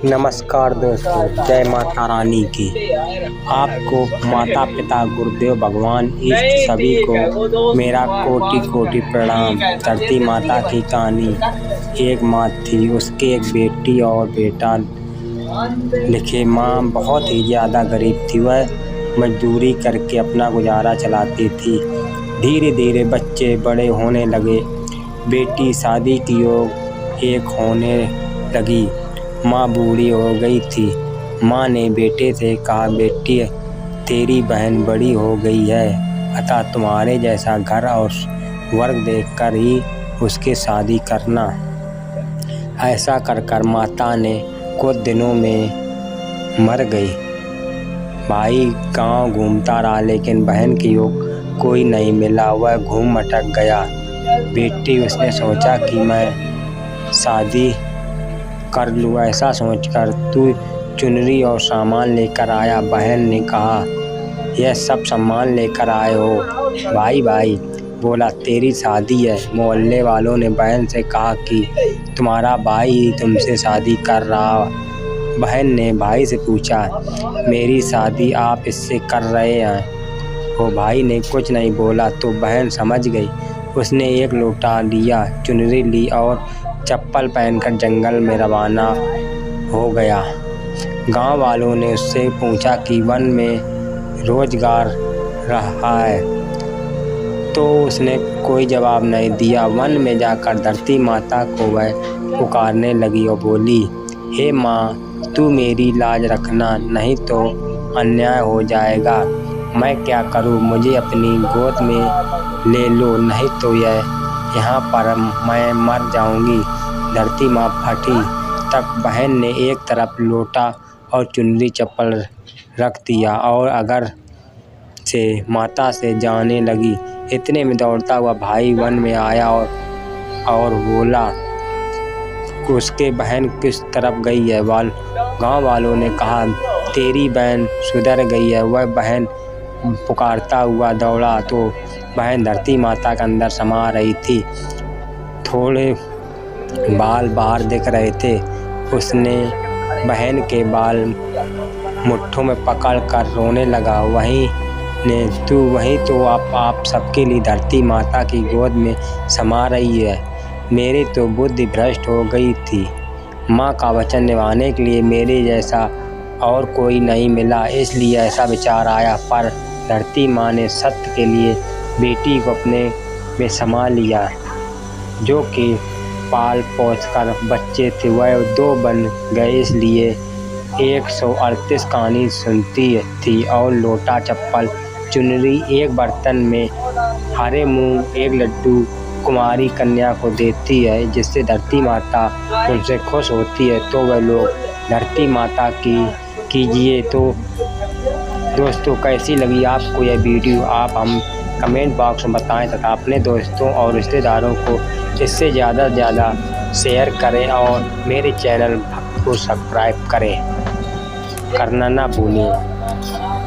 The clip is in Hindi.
नमस्कार दोस्तों, जय माता रानी की। आपको माता पिता गुरुदेव भगवान इष्ट सभी को मेरा कोटि कोटि प्रणाम। धरती माता की कहानी। एक माँ थी, उसके एक बेटी और बेटा लिखे। माँ बहुत ही ज़्यादा गरीब थी, वह मजदूरी करके अपना गुजारा चलाती थी। धीरे धीरे बच्चे बड़े होने लगे, बेटी शादी की ओर एक होने लगी। माँ बूढ़ी हो गई थी। माँ ने बेटे से कहा, बेटी तेरी बहन बड़ी हो गई है, अतः तुम्हारे जैसा घर और वर्ग देखकर ही उसकी शादी करना। ऐसा कर कर माता ने कुछ दिनों में मर गई। भाई गांव घूमता रहा, लेकिन बहन की ओर कोई नहीं मिला। वह घूम भटक गया। बेटी उसने सोचा कि मैं शादी कर लूँ। ऐसा सोचकर तू चुनरी और सामान लेकर आया। बहन ने कहा, यह सब सामान लेकर आए हो? भाई बोला, तेरी शादी है। मोहल्ले वालों ने बहन से कहा कि तुम्हारा भाई ही तुमसे शादी कर रहा। बहन ने भाई से पूछा, मेरी शादी आप इससे कर रहे हैं? वो भाई ने कुछ नहीं बोला तो बहन समझ गई। उसने एक लोटा लिया, चुनरी ली और चप्पल पहनकर जंगल में रवाना हो गया। गांव वालों ने उससे पूछा कि वन में रोजगार रहा है, तो उसने कोई जवाब नहीं दिया। वन में जाकर धरती माता को वह पुकारने लगी और बोली, हे माँ, तू मेरी लाज रखना, नहीं तो अन्याय हो जाएगा। मैं क्या करूँ? मुझे अपनी गोद में ले लो, नहीं तो यहाँ पर मैं मर जाऊंगी। धरती माँ फटी। तब बहन ने एक तरफ लोटा और चुनरी चप्पल रख दिया और अगर से माता से जाने लगी। इतने में दौड़ता हुआ भाई वन में आया और बोला, उसके बहन किस तरफ गई है? गांव वालों ने कहा, तेरी बहन सुधर गई है। वह बहन पुकारता हुआ दौड़ा तो बहन धरती माता के अंदर समा रही थी। थोड़े बाल बाहर दिख रहे थे। उसने बहन के बाल मुट्ठों में पकड़ कर रोने लगा। वहीं तो आप सबके लिए धरती माता की गोद में समा रही है। मेरी तो बुद्धि भ्रष्ट हो गई थी। माँ का वचन निभाने के लिए मेरे जैसा और कोई नहीं मिला, इसलिए ऐसा विचार आया। पर धरती माँ ने सत्य के लिए बेटी को अपने में समा लिया। जो कि पाल पोस कर बच्चे थे, वह 2 बन गए। इसलिए 138 कहानी सुनती थी और लोटा चप्पल चुनरी एक बर्तन में हरे मूंग एक लड्डू कुमारी कन्या को देती है, जिससे धरती माता उनसे खुश होती है। तो वह लोग धरती माता की कीजिए। तो दोस्तों, कैसी लगी आपको यह वीडियो? आप हम कमेंट बॉक्स में बताएं तथा अपने दोस्तों और रिश्तेदारों को इससे ज़्यादा से ज़्यादा शेयर करें और मेरे चैनल को सब्सक्राइब करना ना भूलें।